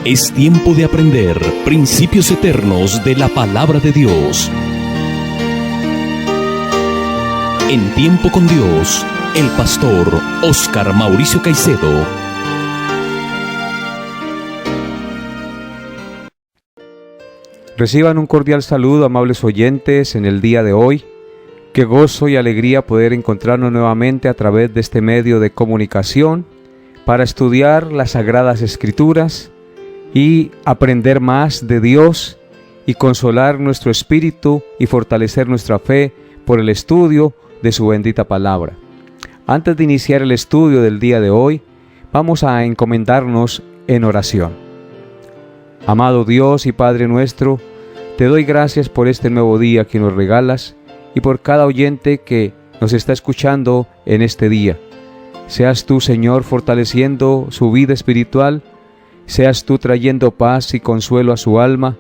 Es tiempo de aprender principios eternos de la palabra de Dios. En Tiempo con Dios, el pastor Óscar Mauricio Caicedo. Reciban un cordial saludo, amables oyentes, en el día de hoy. Qué gozo y alegría poder encontrarnos nuevamente a través de este medio de comunicación para estudiar las Sagradas Escrituras y aprender más de Dios y consolar nuestro espíritu y fortalecer nuestra fe por el estudio de su bendita palabra. Antes de iniciar el estudio del día de hoy, vamos a encomendarnos en oración. Amado Dios y Padre nuestro, te doy gracias por este nuevo día que nos regalas y por cada oyente que nos está escuchando en este día. Seas tú, Señor, fortaleciendo su vida espiritual, seas tú trayendo paz y consuelo a su alma,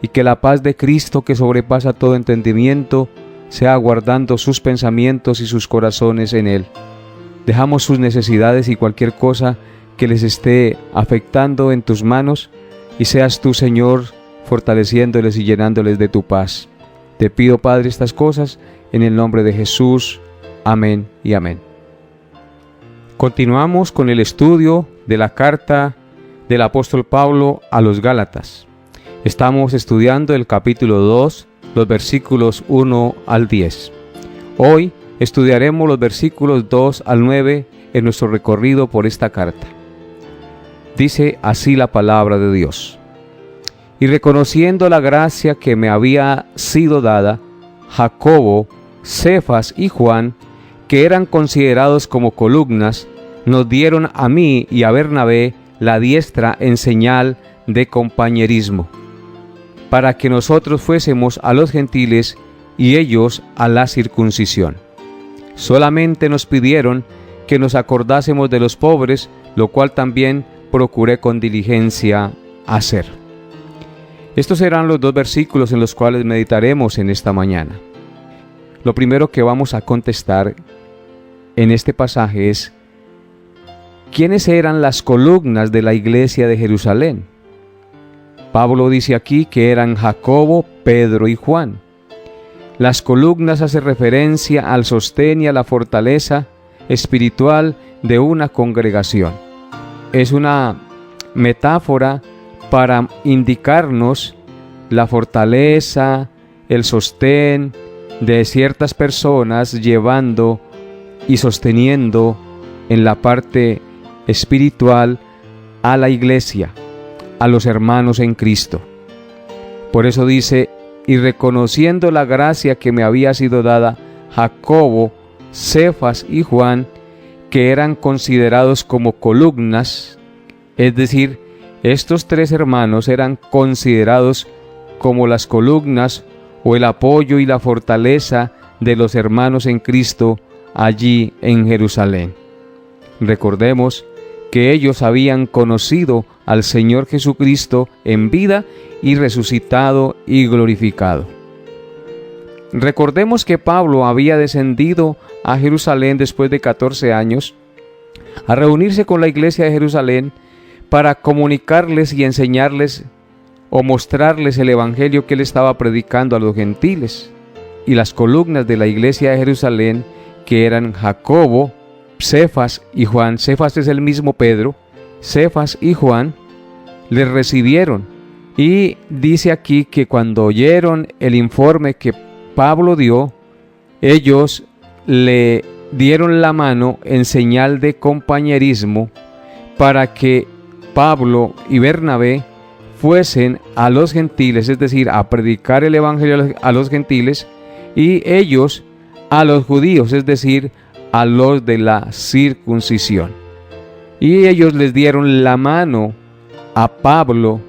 y que la paz de Cristo, que sobrepasa todo entendimiento, sea guardando sus pensamientos y sus corazones en Él. Dejamos sus necesidades y cualquier cosa que les esté afectando en tus manos, y seas tú, Señor, fortaleciéndoles y llenándoles de tu paz. Te pido, Padre, estas cosas en el nombre de Jesús. Amén y amén. Continuamos con el estudio de la carta del apóstol Pablo a los Gálatas. Estamos estudiando el capítulo 2, los versículos 1 al 10. Hoy estudiaremos los versículos 2 al 9 en nuestro recorrido por esta carta. Dice así la palabra de Dios: Y reconociendo la gracia que me había sido dada, Jacobo, Cefas y Juan, que eran considerados como columnas, nos dieron a mí y a Bernabé la diestra en señal de compañerismo, para que nosotros fuésemos a los gentiles y ellos a la circuncisión. Solamente nos pidieron que nos acordásemos de los pobres, lo cual también procuré con diligencia hacer. Estos serán los dos versículos en los cuales meditaremos en esta mañana. Lo primero que vamos a contestar en este pasaje es: ¿quiénes eran las columnas de la iglesia de Jerusalén? Pablo dice aquí que eran Jacobo, Pedro y Juan. Las columnas hacen referencia al sostén y a la fortaleza espiritual de una congregación. Es una metáfora para indicarnos la fortaleza, el sostén de ciertas personas llevando y sosteniendo en la parte espiritual a la iglesia, a los hermanos en Cristo. Por eso dice: y reconociendo la gracia que me había sido dada, Jacobo, Cefas y Juan, que eran considerados como columnas, es decir, estos tres hermanos eran considerados como las columnas o el apoyo y la fortaleza de los hermanos en Cristo allí en Jerusalén. Recordemos que ellos habían conocido al Señor Jesucristo en vida y resucitado y glorificado. Recordemos que Pablo había descendido a Jerusalén después de 14 años a reunirse con la iglesia de Jerusalén para comunicarles y enseñarles o mostrarles el evangelio que él estaba predicando a los gentiles. Y las columnas de la iglesia de Jerusalén, que eran Jacobo, Cefas y Juan, Cefas es el mismo Pedro, Cefas y Juan, les recibieron. Y dice aquí que cuando oyeron el informe que Pablo dio, ellos le dieron la mano en señal de compañerismo para que Pablo y Bernabé fuesen a los gentiles, es decir, a predicar el evangelio a los gentiles, y ellos a los judíos, es decir, a los de la circuncisión. Y ellos les dieron la mano a Pablo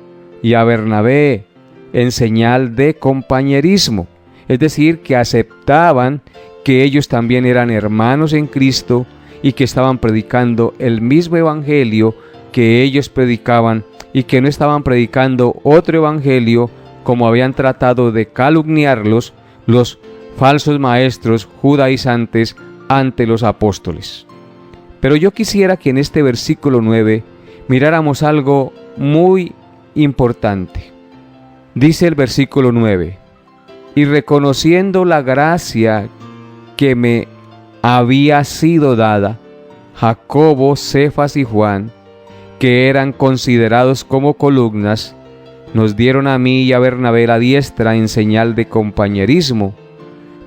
y a Bernabé en señal de compañerismo, es decir, que aceptaban que ellos también eran hermanos en Cristo y que estaban predicando el mismo evangelio que ellos predicaban, y que no estaban predicando otro evangelio como habían tratado de calumniarlos los falsos maestros judaizantes ante los apóstoles. Pero yo quisiera que en este versículo 9 miráramos algo muy importante. Dice el versículo 9: y reconociendo la gracia que me había sido dada, Jacobo, Cefas y Juan, que eran considerados como columnas, nos dieron a mí y a Bernabé la diestra en señal de compañerismo,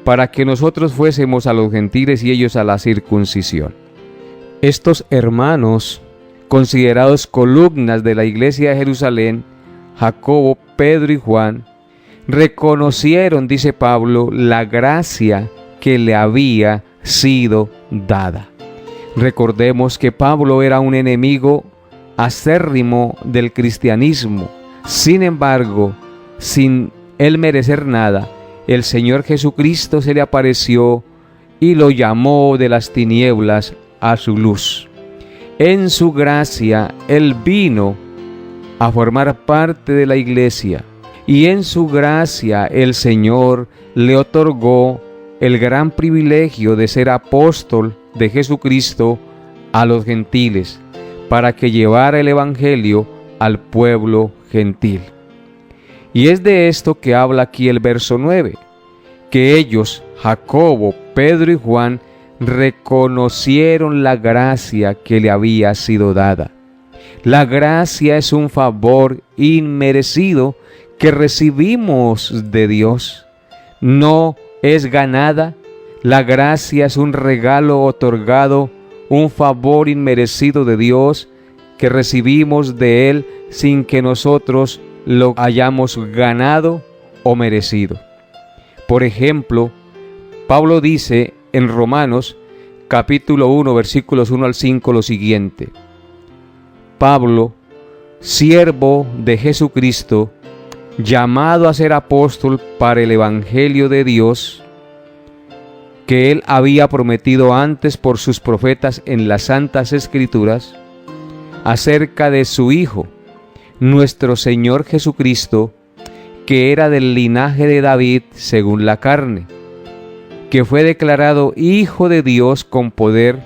para que nosotros fuésemos a los gentiles y ellos a la circuncisión. Estos hermanos, considerados columnas de la iglesia de Jerusalén, Jacobo, Pedro y Juan, reconocieron, dice Pablo, la gracia que le había sido dada. Recordemos que Pablo era un enemigo acérrimo del cristianismo. Sin embargo, sin él merecer nada, el Señor Jesucristo se le apareció y lo llamó de las tinieblas a su luz. En su gracia, él vino a formar parte de la iglesia, y en su gracia el Señor le otorgó el gran privilegio de ser apóstol de Jesucristo a los gentiles, para que llevara el evangelio al pueblo gentil. Y es de esto que habla aquí el verso 9, que ellos, Jacobo, Pedro y Juan, reconocieron la gracia que le había sido dada. La gracia es un favor inmerecido que recibimos de Dios. No es ganada. La gracia es un regalo otorgado, un favor inmerecido de Dios que recibimos de Él sin que nosotros lo hayamos ganado o merecido. Por ejemplo, Pablo dice en Romanos capítulo 1, versículos 1 al 5 lo siguiente: Pablo, siervo de Jesucristo, llamado a ser apóstol para el evangelio de Dios, que él había prometido antes por sus profetas en las Santas Escrituras, acerca de su Hijo, nuestro Señor Jesucristo, que era del linaje de David según la carne, que fue declarado Hijo de Dios con poder,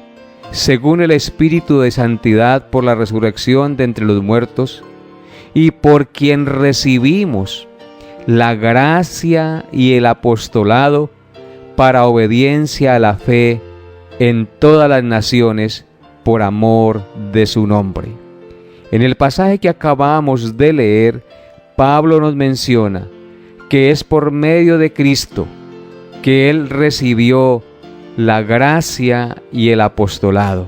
según el Espíritu de santidad por la resurrección de entre los muertos, y por quien recibimos la gracia y el apostolado para obediencia a la fe en todas las naciones por amor de su nombre. En el pasaje que acabamos de leer, Pablo nos menciona que es por medio de Cristo que él recibió la gracia y el apostolado.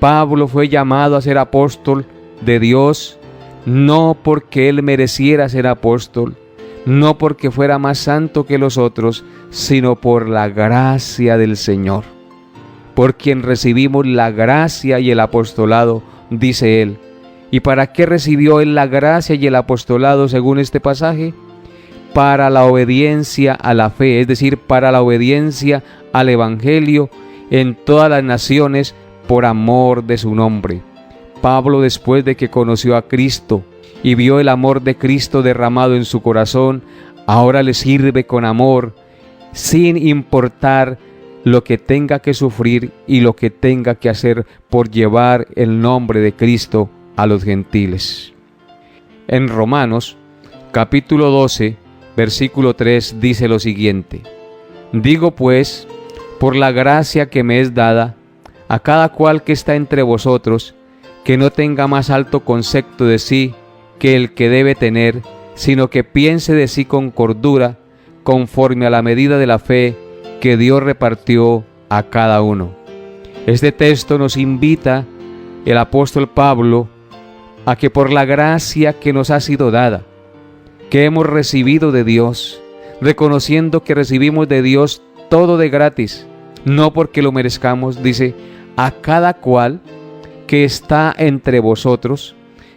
Pablo fue llamado a ser apóstol de Dios no porque él mereciera ser apóstol, no porque fuera más santo que los otros, sino por la gracia del Señor, por quien recibimos la gracia y el apostolado, dice él. ¿Y para qué recibió él la gracia y el apostolado según este pasaje? Para la obediencia a la fe, es decir, para la obediencia al evangelio en todas las naciones por amor de su nombre. Pablo, después de que conoció a Cristo y vio el amor de Cristo derramado en su corazón, ahora le sirve con amor, sin importar lo que tenga que sufrir y lo que tenga que hacer por llevar el nombre de Cristo a los gentiles. En Romanos, capítulo 12, versículo 3, dice lo siguiente: digo pues, por la gracia que me es dada, a cada cual que está entre vosotros, que no tenga más alto concepto de sí que el que debe tener, sino que piense de sí con cordura, conforme a la medida de la fe que Dios repartió a cada uno. Este texto nos invita el apóstol Pablo a que por la gracia que nos ha sido dada, que hemos recibido de Dios, reconociendo que recibimos de Dios todo de gratis, no porque lo merezcamos, dice, a cada cual que está entre vosotros,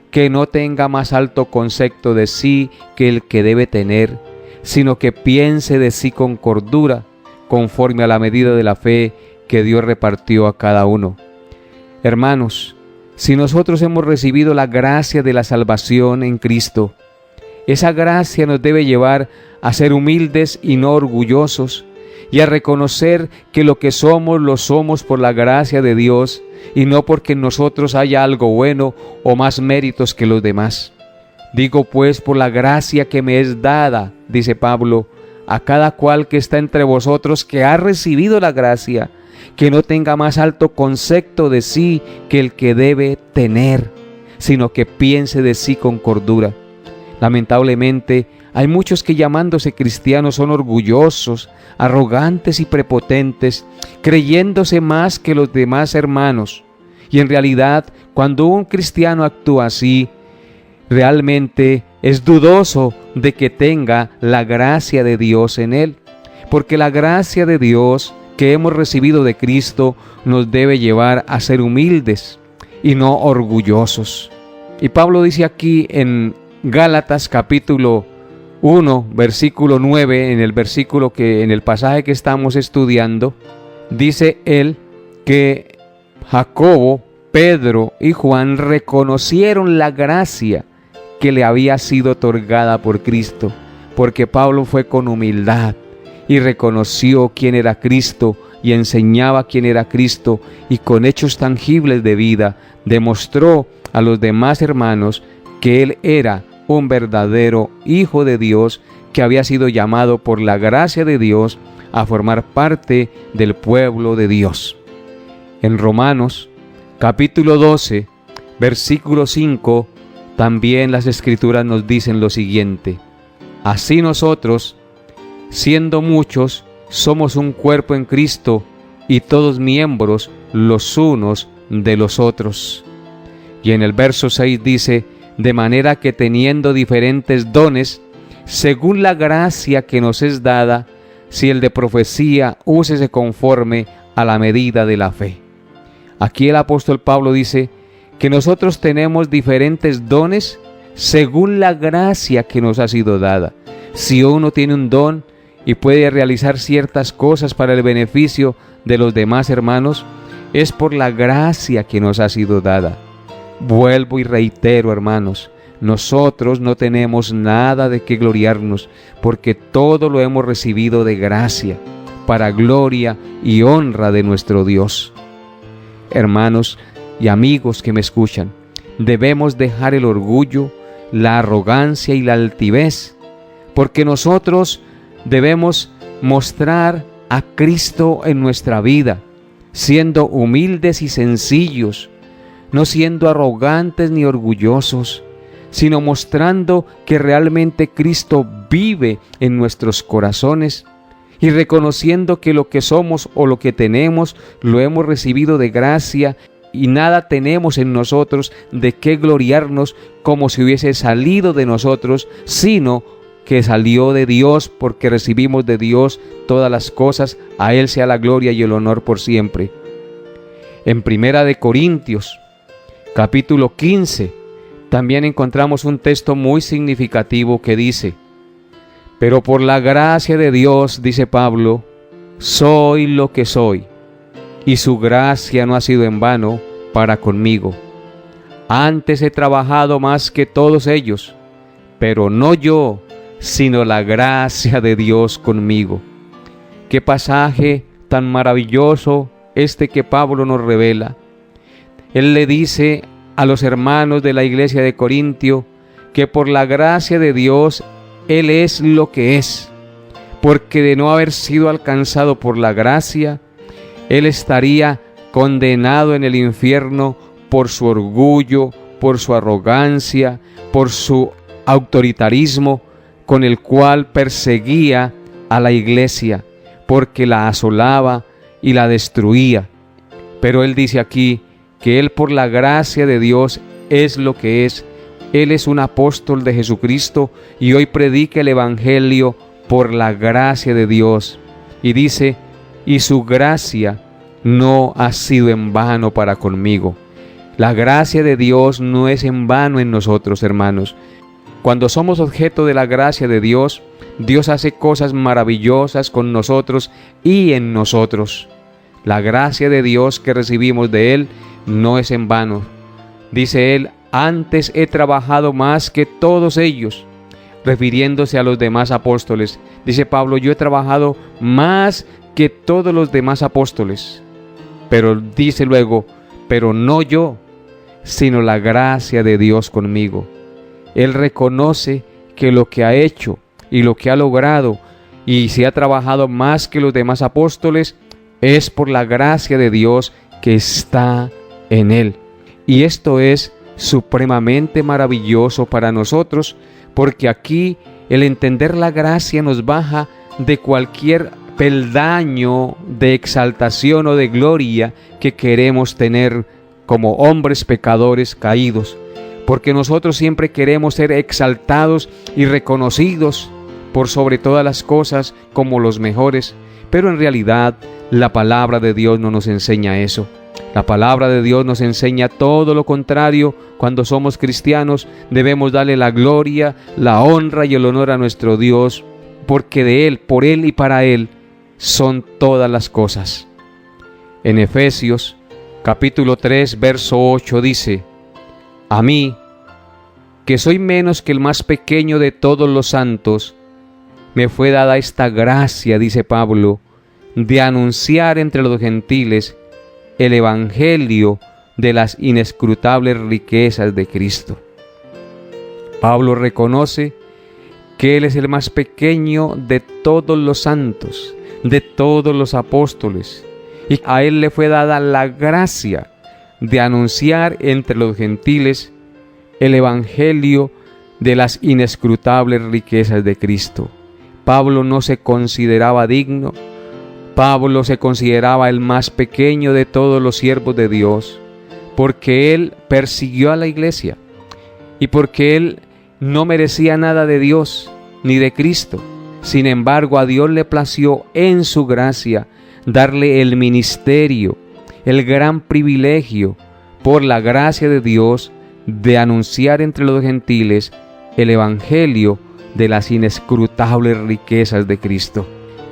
que no tenga más alto concepto de sí que el que debe tener, sino que piense de sí con cordura, conforme a la medida de la fe que Dios repartió a cada uno. Hermanos, si nosotros hemos recibido la gracia de la salvación en Cristo, esa gracia nos debe llevar a ser humildes y no orgullosos, y a reconocer que lo que somos lo somos por la gracia de Dios y no porque en nosotros haya algo bueno o más méritos que los demás. Digo pues, por la gracia que me es dada, dice Pablo, a cada cual que está entre vosotros que ha recibido la gracia, que no tenga más alto concepto de sí que el que debe tener, sino que piense de sí con cordura. Lamentablemente, hay muchos que llamándose cristianos son orgullosos, arrogantes y prepotentes, creyéndose más que los demás hermanos. Y en realidad, cuando un cristiano actúa así, realmente es dudoso de que tenga la gracia de Dios en él, porque la gracia de Dios que hemos recibido de Cristo nos debe llevar a ser humildes y no orgullosos. Y Pablo dice aquí en Gálatas capítulo 1, versículo 9, en el pasaje que estamos estudiando, dice él que Jacobo, Pedro y Juan reconocieron la gracia que le había sido otorgada por Cristo, porque Pablo fue con humildad y reconoció quién era Cristo y enseñaba quién era Cristo, y con hechos tangibles de vida demostró a los demás hermanos que él era un verdadero Hijo de Dios, que había sido llamado por la gracia de Dios a formar parte del pueblo de Dios. En Romanos capítulo 12, versículo 5, también las Escrituras nos dicen lo siguiente: así nosotros, siendo muchos, somos un cuerpo en Cristo, y todos miembros los unos de los otros. Y en el verso 6 dice: de manera que teniendo diferentes dones, según la gracia que nos es dada, si el de profecía, úsese conforme a la medida de la fe. Aquí el apóstol Pablo dice que nosotros tenemos diferentes dones según la gracia que nos ha sido dada. Si uno tiene un don y puede realizar ciertas cosas para el beneficio de los demás hermanos, es por la gracia que nos ha sido dada. Vuelvo y reitero, hermanos, nosotros no tenemos nada de qué gloriarnos, porque todo lo hemos recibido de gracia, para gloria y honra de nuestro Dios. Hermanos y amigos que me escuchan, debemos dejar el orgullo, la arrogancia y la altivez, porque nosotros debemos mostrar a Cristo en nuestra vida, siendo humildes y sencillos, no siendo arrogantes ni orgullosos, sino mostrando que realmente Cristo vive en nuestros corazones y reconociendo que lo que somos o lo que tenemos lo hemos recibido de gracia y nada tenemos en nosotros de qué gloriarnos como si hubiese salido de nosotros, sino que salió de Dios, porque recibimos de Dios todas las cosas. A Él sea la gloria y el honor por siempre. En 1 Corintios capítulo 15 también encontramos un texto muy significativo que dice: pero por la gracia de Dios, dice Pablo, soy lo que soy, y su gracia no ha sido en vano para conmigo. Antes he trabajado más que todos ellos, pero no yo, sino la gracia de Dios conmigo. Qué pasaje tan maravilloso este que Pablo nos revela. Él le dice a los hermanos de la iglesia de Corintio que por la gracia de Dios Él es lo que es, porque de no haber sido alcanzado por la gracia, Él estaría condenado en el infierno por su orgullo, por su arrogancia, por su autoritarismo con el cual perseguía a la iglesia, porque la asolaba y la destruía. Pero Él dice aquí que Él por la gracia de Dios es lo que es. Él es un apóstol de Jesucristo y hoy predica el Evangelio por la gracia de Dios. Y dice: y su gracia no ha sido en vano para conmigo. La gracia de Dios no es en vano en nosotros, hermanos. Cuando somos objeto de la gracia de Dios, Dios hace cosas maravillosas con nosotros y en nosotros. La gracia de Dios que recibimos de Él no es en vano. Dice Él: antes he trabajado más que todos ellos, refiriéndose a los demás apóstoles. Dice Pablo: yo he trabajado más que todos los demás apóstoles. Pero dice luego: pero no yo, sino la gracia de Dios conmigo. él reconoce que lo que ha hecho y lo que ha logrado y si ha trabajado más que los demás apóstoles es por la gracia de Dios que está en él. Y esto es supremamente maravilloso para nosotros, porque aquí el entender la gracia nos baja de cualquier peldaño de exaltación o de gloria que queremos tener como hombres pecadores caídos, porque nosotros siempre queremos ser exaltados y reconocidos por sobre todas las cosas como los mejores, pero en realidad la palabra de Dios no nos enseña eso. La palabra de Dios nos enseña todo lo contrario. Cuando somos cristianos debemos darle la gloria, la honra y el honor a nuestro Dios, porque de Él, por Él y para Él son todas las cosas. En Efesios capítulo 3, verso 8 dice: a mí, que soy menos que el más pequeño de todos los santos, me fue dada esta gracia, dice Pablo, de anunciar entre los gentiles el evangelio de las inescrutables riquezas de Cristo. Pablo reconoce que Él es el más pequeño de todos los santos, de todos los apóstoles, y a Él le fue dada la gracia de anunciar entre los gentiles el evangelio de las inescrutables riquezas de Cristo. Pablo no se consideraba digno. Pablo se consideraba el más pequeño de todos los siervos de Dios, porque él persiguió a la iglesia y porque él no merecía nada de Dios ni de Cristo. Sin embargo, a Dios le plació en su gracia darle el ministerio, el gran privilegio, por la gracia de Dios, de anunciar entre los gentiles el evangelio de las inescrutables riquezas de Cristo.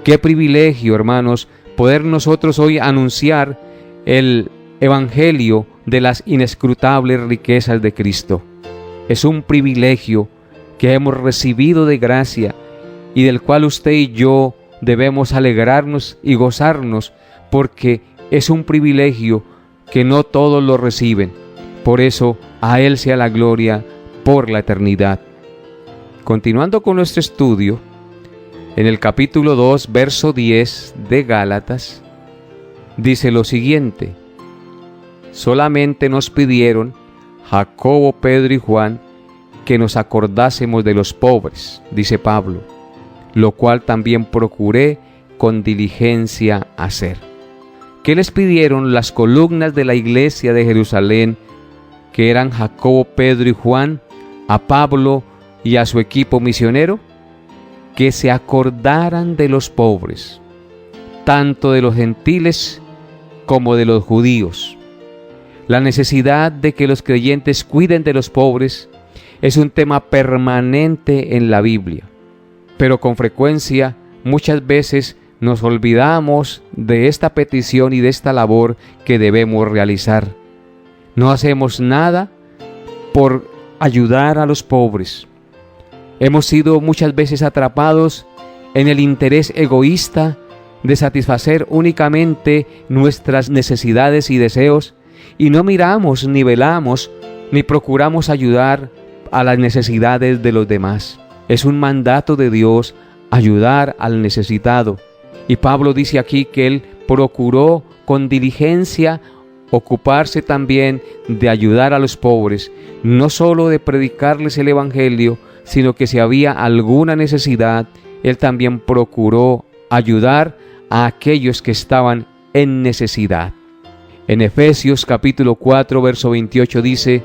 Qué privilegio, hermanos, poder nosotros hoy anunciar el evangelio de las inescrutables riquezas de Cristo. Es un privilegio que hemos recibido de gracia y del cual usted y yo debemos alegrarnos y gozarnos, porque es un privilegio que no todos lo reciben. Por eso, a Él sea la gloria por la eternidad. Continuando con nuestro estudio, en el capítulo 2, verso 10 de Gálatas, dice lo siguiente: solamente nos pidieron Jacobo, Pedro y Juan que nos acordásemos de los pobres, dice Pablo, lo cual también procuré con diligencia hacer. ¿Qué les pidieron las columnas de la iglesia de Jerusalén, que eran Jacobo, Pedro y Juan, a Pablo y a su equipo misionero? Que se acordaran de los pobres, tanto de los gentiles como de los judíos. La necesidad de que los creyentes cuiden de los pobres es un tema permanente en la Biblia, pero con frecuencia, muchas veces, nos olvidamos de esta petición y de esta labor que debemos realizar. No hacemos nada por ayudar a los pobres. Hemos sido muchas veces atrapados en el interés egoísta de satisfacer únicamente nuestras necesidades y deseos, y no miramos, ni velamos, ni procuramos ayudar a las necesidades de los demás. Es un mandato de Dios ayudar al necesitado. Y Pablo dice aquí que él procuró con diligencia ocuparse también de ayudar a los pobres, no solo de predicarles el evangelio, sino que si había alguna necesidad, él también procuró ayudar a aquellos que estaban en necesidad. En Efesios capítulo 4, verso 28 dice: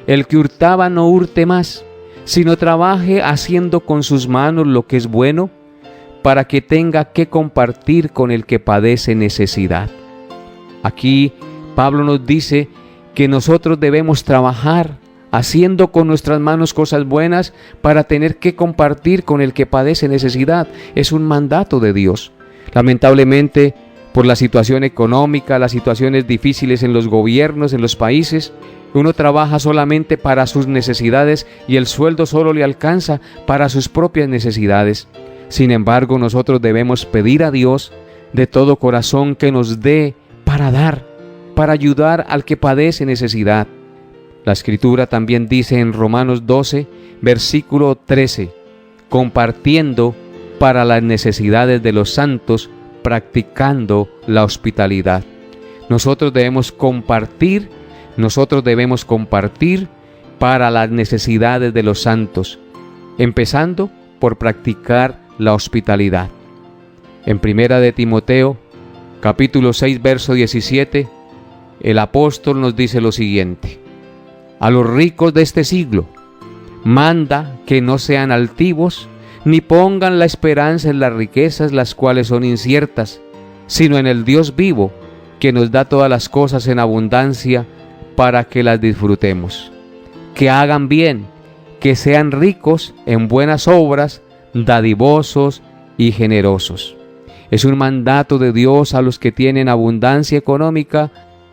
el que hurtaba no hurte más, sino trabaje haciendo con sus manos lo que es bueno, para que tenga que compartir con el que padece necesidad. Aquí Pablo nos dice que nosotros debemos trabajar haciendo con nuestras manos cosas buenas para tener que compartir con el que padece necesidad. Es un mandato de Dios. Lamentablemente, por la situación económica, las situaciones difíciles en los gobiernos, en los países, uno trabaja solamente para sus necesidades y el sueldo solo le alcanza para sus propias necesidades. Sin embargo, nosotros debemos pedir a Dios de todo corazón que nos dé para dar, para ayudar al que padece necesidad. La Escritura también dice en Romanos 12 versículo 13, compartiendo para las necesidades de los santos, practicando la hospitalidad. Nosotros debemos compartir para las necesidades de los santos, empezando por practicar la hospitalidad. En Primera de Timoteo, capítulo 6, verso 17, el apóstol nos dice lo siguiente: a los ricos de este siglo, manda que no sean altivos, ni pongan la esperanza en las riquezas, las cuales son inciertas, sino en el Dios vivo, que nos da todas las cosas en abundancia para que las disfrutemos. Que hagan bien, que sean ricos en buenas obras, dadivosos y generosos. Es un mandato de Dios a los que tienen abundancia económica,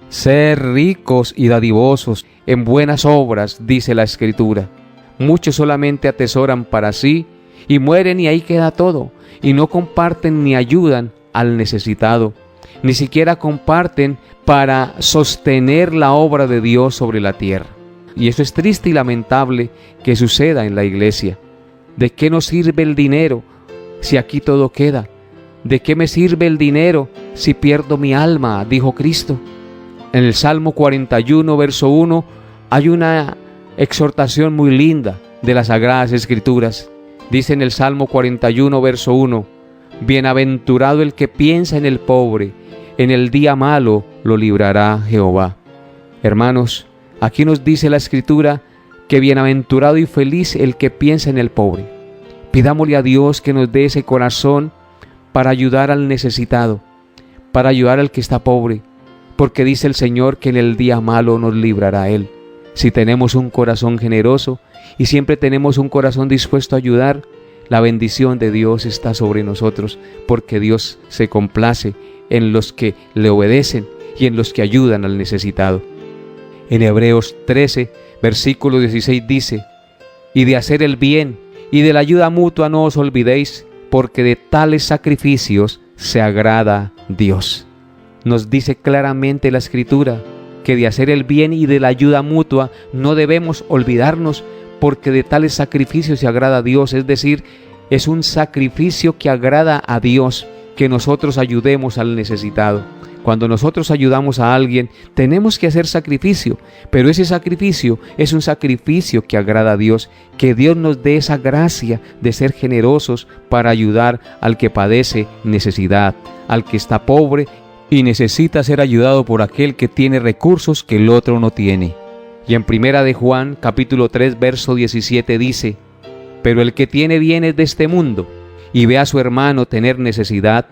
ser ricos y dadivosos en buenas obras, dice la Escritura. Muchos solamente atesoran para sí y mueren y ahí queda todo, y no comparten ni ayudan al necesitado, ni siquiera comparten para sostener la obra de Dios sobre la tierra. Y eso es triste y lamentable que suceda en la iglesia. ¿De qué nos sirve el dinero si aquí todo queda? ¿De qué me sirve el dinero si pierdo mi alma?, dijo Cristo. En el Salmo 41, verso 1, hay una exhortación muy linda de las Sagradas Escrituras. Dice en el Salmo 41, verso 1, bienaventurado el que piensa en el pobre, en el día malo lo librará Jehová. Hermanos, aquí nos dice la Escritura que bienaventurado y feliz el que piensa en el pobre. Pidámosle a Dios que nos dé ese corazón para ayudar al necesitado, para ayudar al que está pobre, porque dice el Señor que en el día malo nos librará Él. Si tenemos un corazón generoso y siempre tenemos un corazón dispuesto a ayudar, la bendición de Dios está sobre nosotros, porque Dios se complace en los que le obedecen y en los que ayudan al necesitado. En Hebreos 13, versículo 16 dice: y de hacer el bien y de la ayuda mutua no os olvidéis, porque de tales sacrificios se agrada Dios. Nos dice claramente la Escritura que de hacer el bien y de la ayuda mutua no debemos olvidarnos, porque de tales sacrificios se agrada a Dios. Es decir, es un sacrificio que agrada a Dios que nosotros ayudemos al necesitado. Cuando nosotros ayudamos a alguien, tenemos que hacer sacrificio, pero ese sacrificio es un sacrificio que agrada a Dios. Que Dios nos dé esa gracia de ser generosos para ayudar al que padece necesidad, al que está pobre y necesita ser ayudado por aquel que tiene recursos que el otro no tiene. Y en Primera de Juan, capítulo 3, verso 17 dice: pero el que tiene bienes de este mundo y ve a su hermano tener necesidad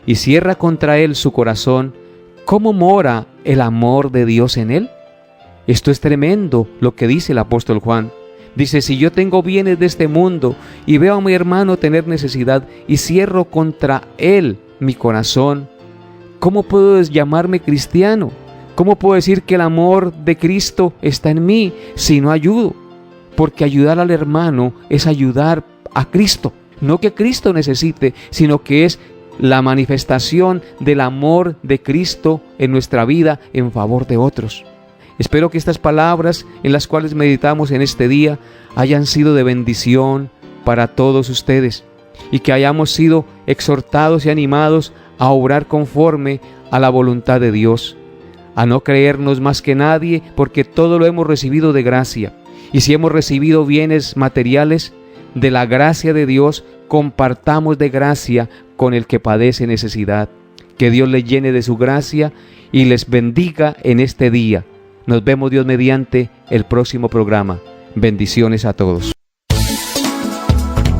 y cierra contra él su corazón, ¿cómo mora el amor de Dios en él? Esto es tremendo lo que dice el apóstol Juan. Dice: si yo tengo bienes de este mundo y veo a mi hermano tener necesidad y cierro contra él mi corazón, ¿cómo puedo llamarme cristiano? ¿Cómo puedo decir que el amor de Cristo está en mí si no ayudo? Porque ayudar al hermano es ayudar a Cristo. No que Cristo necesite, sino que es la manifestación del amor de Cristo en nuestra vida en favor de otros. Espero que estas palabras en las cuales meditamos en este día hayan sido de bendición para todos ustedes y que hayamos sido exhortados y animados a obrar conforme a la voluntad de Dios, a no creernos más que nadie, porque todo lo hemos recibido de gracia. Y si hemos recibido bienes materiales de la gracia de Dios, compartamos de gracia con el que padece necesidad. Que Dios les llene de su gracia y les bendiga en este día. Nos vemos, Dios mediante, el próximo programa. Bendiciones a todos.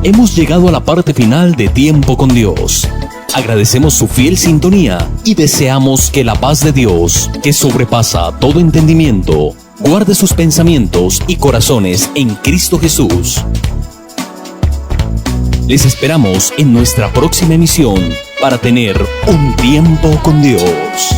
Hemos llegado a la parte final de Tiempo con Dios. Agradecemos su fiel sintonía y deseamos que la paz de Dios, que sobrepasa todo entendimiento, guarde sus pensamientos y corazones en Cristo Jesús. Les esperamos en nuestra próxima emisión para tener un tiempo con Dios.